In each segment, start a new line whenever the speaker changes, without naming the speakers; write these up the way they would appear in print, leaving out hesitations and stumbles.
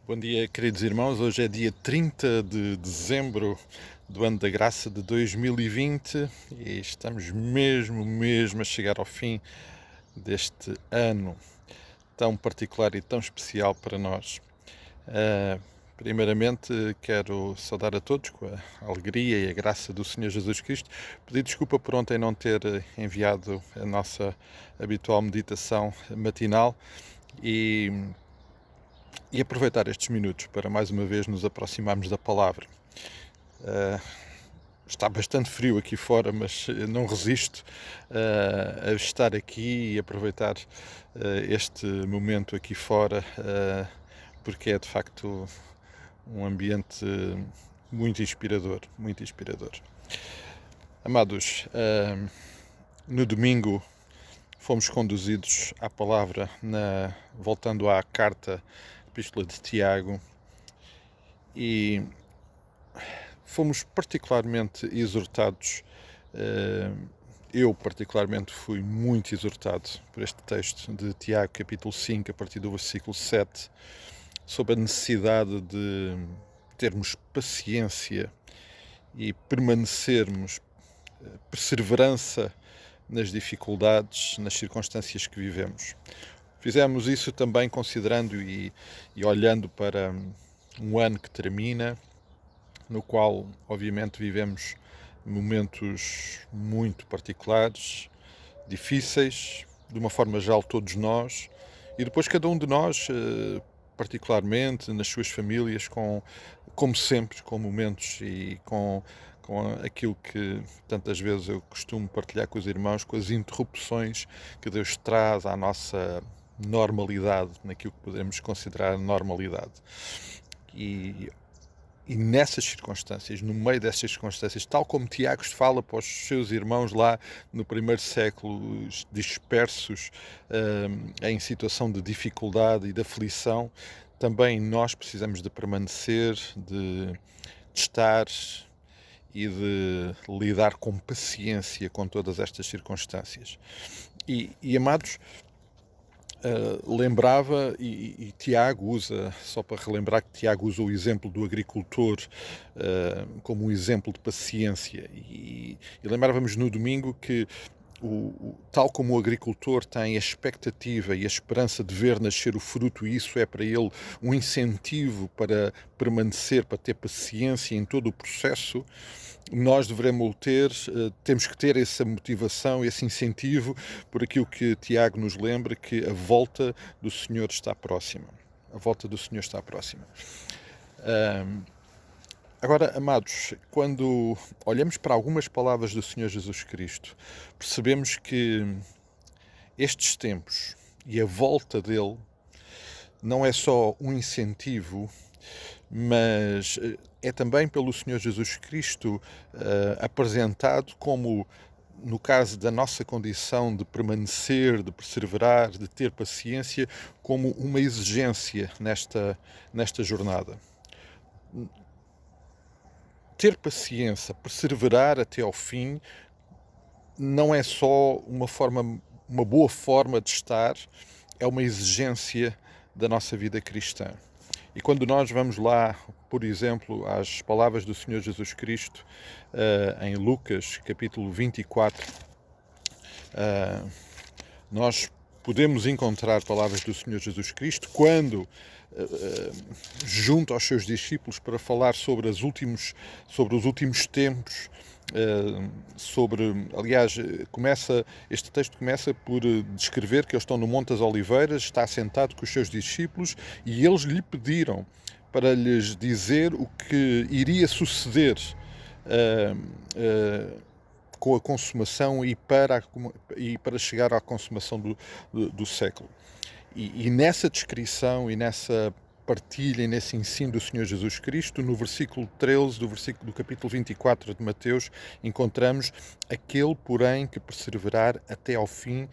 Bom dia, queridos irmãos. Hoje é dia 30 de dezembro do ano da graça de 2020 e estamos mesmo a chegar ao fim deste ano tão particular e tão especial para nós. Primeiramente, quero saudar a todos com a alegria e a graça do Senhor Jesus Cristo. Pedir desculpa por ontem não ter enviado a nossa habitual meditação matinal e aproveitar estes minutos para mais uma vez nos aproximarmos da palavra. Está bastante frio aqui fora, mas não resisto a estar aqui e aproveitar este momento aqui fora, porque é de facto um ambiente muito inspirador, muito inspirador. Amados, no domingo fomos conduzidos à palavra, voltando à carta, Epístola de Tiago, e fomos particularmente exortados. Eu particularmente fui muito exortado por este texto de Tiago, capítulo 5, a partir do versículo 7, sobre a necessidade de termos paciência e permanecermos, perseverança nas dificuldades, nas circunstâncias que vivemos. Fizemos isso também considerando e olhando para um ano que termina, no qual, obviamente, vivemos momentos muito particulares, difíceis, de uma forma geral todos nós, e depois cada um de nós, particularmente nas suas famílias, como sempre, com momentos e com aquilo que tantas vezes eu costumo partilhar com os irmãos, com as interrupções que Deus traz à nossa normalidade, naquilo que podemos considerar normalidade. E nessas circunstâncias, no meio dessas circunstâncias, tal como Tiago fala para os seus irmãos lá no primeiro século, dispersos, em situação de dificuldade e de aflição, também nós precisamos de permanecer, de estar e de lidar com paciência com todas estas circunstâncias. E amados, lembrava, e Tiago usa, só para relembrar que Tiago usa o exemplo do agricultor como um exemplo de paciência, e lembrávamos no domingo que tal como o agricultor tem a expectativa e a esperança de ver nascer o fruto, e isso é para ele um incentivo para permanecer, para ter paciência em todo o processo, nós devemos ter, temos que ter essa motivação, esse incentivo, por aquilo que Tiago nos lembra, que a volta do Senhor está próxima. A volta do Senhor está próxima. Agora, amados, quando olhamos para algumas palavras do Senhor Jesus Cristo, percebemos que estes tempos e a volta dele não é só um incentivo, mas é também pelo Senhor Jesus Cristo apresentado como, no caso da nossa condição de permanecer, de perseverar, de ter paciência, como uma exigência nesta jornada. Ter paciência, perseverar até ao fim, não é só uma boa forma de estar, é uma exigência da nossa vida cristã. E quando nós vamos lá, por exemplo, às palavras do Senhor Jesus Cristo, em Lucas, capítulo 24, nós podemos encontrar palavras do Senhor Jesus Cristo quando, junto aos seus discípulos, para falar sobre os últimos tempos, aliás, este texto começa por descrever que eles estão no Monte das Oliveiras, está sentado com os seus discípulos e eles lhe pediram para lhes dizer o que iria suceder com a consumação e para chegar à consumação do século. E nessa descrição e nessa partilha e nesse ensino do Senhor Jesus Cristo, no versículo 13 do capítulo 24 de Mateus, encontramos: aquele, porém, que perseverar até ao fim,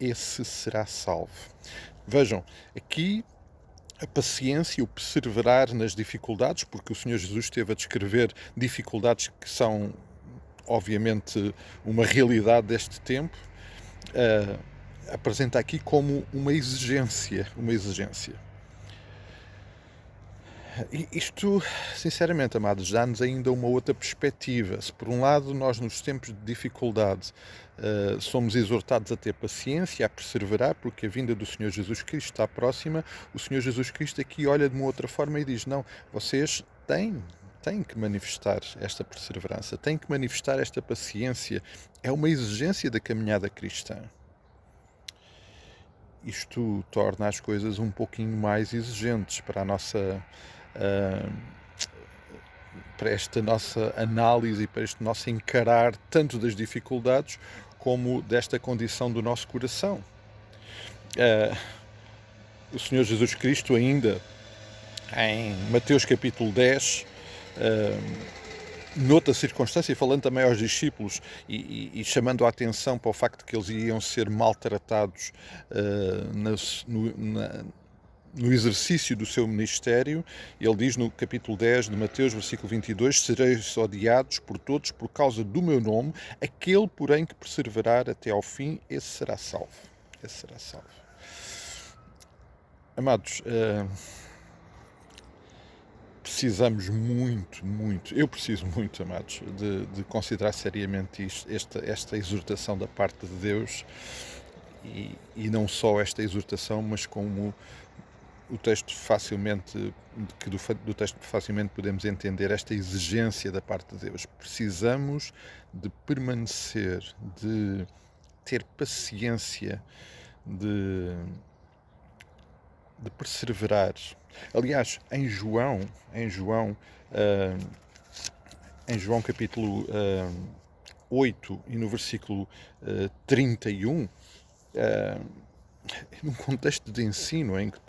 esse será salvo. Vejam, aqui a paciência, o perseverar nas dificuldades, porque o Senhor Jesus esteve a descrever dificuldades que são, obviamente, uma realidade deste tempo, apresenta aqui como uma exigência. Isto, sinceramente, amados, dá-nos ainda uma outra perspectiva. Se por um lado nós nos tempos de dificuldade somos exortados a ter paciência, a perseverar, porque a vinda do Senhor Jesus Cristo está próxima, o Senhor Jesus Cristo aqui olha de uma outra forma e diz, não, vocês têm que manifestar esta perseverança, têm que manifestar esta paciência. É uma exigência da caminhada cristã. Isto torna as coisas um pouquinho mais exigentes para a nossa para esta nossa análise e para este nosso encarar tanto das dificuldades como desta condição do nosso coração. O Senhor Jesus Cristo ainda em Mateus capítulo 10, noutra circunstância, falando também aos discípulos e chamando a atenção para o facto de que eles iam ser maltratados no exercício do seu ministério, ele diz no capítulo 10 de Mateus, versículo 22, sereis odiados por todos por causa do meu nome, aquele, porém, que perseverar até ao fim, esse será salvo. Esse será salvo. Amados, precisamos muito, eu preciso muito, amados, de considerar seriamente esta exortação da parte de Deus e não só esta exortação, mas como o texto facilmente, do texto facilmente podemos entender esta exigência da parte de Deus. Precisamos de permanecer, de ter paciência, de perseverar. Aliás, em João capítulo 8 e no versículo 31, num contexto de ensino em que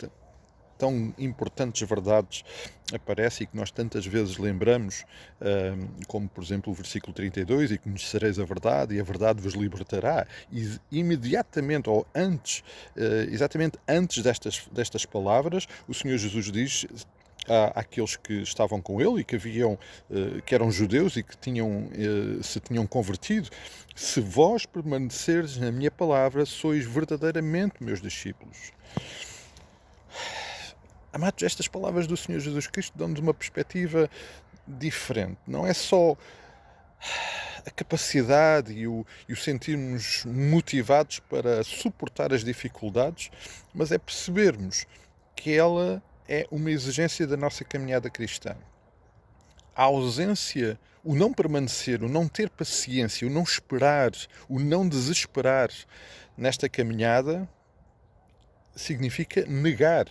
tão importantes verdades aparecem e que nós tantas vezes lembramos, como por exemplo o versículo 32, e conhecereis a verdade e a verdade vos libertará. E imediatamente, ou antes, exatamente antes destas palavras, o Senhor Jesus diz àqueles que estavam com ele e que eram judeus e que se tinham convertido: se vós permanecerdes na minha palavra, sois verdadeiramente meus discípulos. Amados, estas palavras do Senhor Jesus Cristo dão-nos uma perspectiva diferente. Não é só a capacidade e o sentirmos motivados para suportar as dificuldades, mas é percebermos que ela é uma exigência da nossa caminhada cristã. A ausência, o não permanecer, o não ter paciência, o não esperar, o não desesperar nesta caminhada significa negar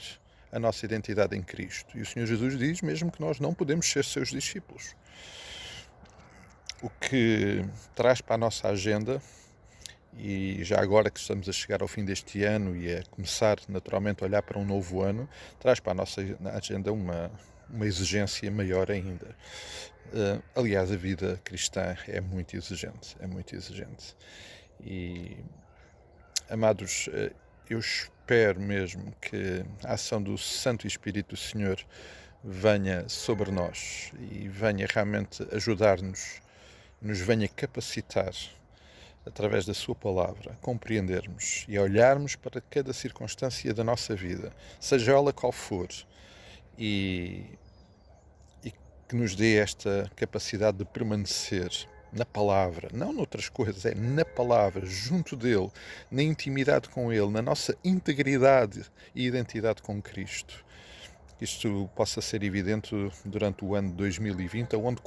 a nossa identidade em Cristo. E o Senhor Jesus diz mesmo que nós não podemos ser seus discípulos. O que traz para a nossa agenda, e já agora que estamos a chegar ao fim deste ano e a começar naturalmente a olhar para um novo ano, traz para a nossa agenda uma exigência maior ainda. Aliás, a vida cristã é muito exigente, E, amados, eu espero mesmo que a ação do Santo Espírito do Senhor venha sobre nós e venha realmente ajudar-nos, nos venha capacitar, através da sua palavra, a compreendermos e a olharmos para cada circunstância da nossa vida, seja ela qual for, e que nos dê esta capacidade de permanecer na palavra, não noutras coisas, é na palavra, junto dele, na intimidade com ele, na nossa integridade e identidade com Cristo. Que isto possa ser evidente durante o ano de 2020, onde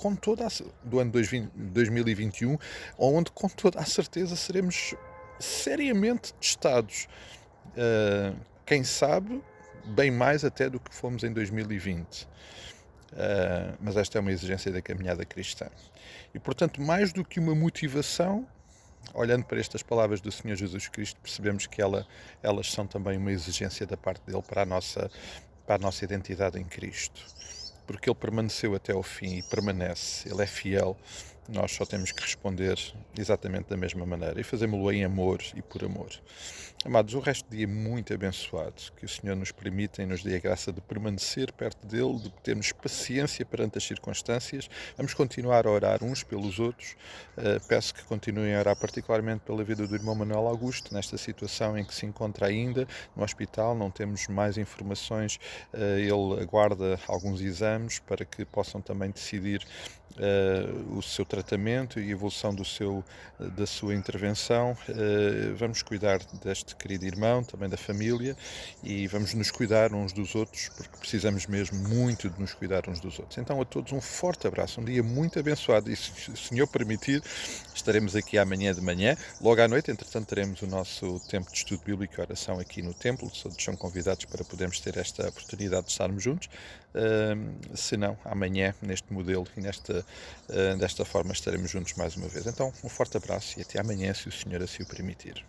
do ano 2021, onde com toda a certeza seremos seriamente testados. Quem sabe, bem mais até do que fomos em 2020. Mas esta é uma exigência da caminhada cristã. E, portanto, mais do que uma motivação, olhando para estas palavras do Senhor Jesus Cristo, percebemos que elas são também uma exigência da parte dele para a nossa identidade em Cristo. Porque ele permaneceu até ao fim e permanece, ele é fiel Nós só temos que responder exatamente da mesma maneira e fazemos-lo em amor e por amor. Amados, o resto do dia muito abençoado, que o Senhor nos permita e nos dê a graça de permanecer perto dele, de termos paciência perante as circunstâncias. Vamos continuar a orar uns pelos outros. Peço que continuem a orar particularmente pela vida do irmão Manuel Augusto, nesta situação em que se encontra ainda no hospital. Não temos mais informações. Ele aguarda alguns exames para que possam também decidir o seu tratamento e a evolução da sua intervenção. Vamos cuidar deste querido irmão, também da família, e vamos nos cuidar uns dos outros, porque precisamos mesmo muito de nos cuidar uns dos outros. Então, a todos um forte abraço, um dia muito abençoado, e se o Senhor permitir, estaremos aqui amanhã de manhã. Logo à noite, entretanto, teremos o nosso tempo de estudo bíblico e oração aqui no templo. Todos são convidados para podermos ter esta oportunidade de estarmos juntos. Se não, amanhã, neste modelo e desta forma, estaremos juntos mais uma vez. Então, um forte abraço e até amanhã, se o Senhor assim o permitir.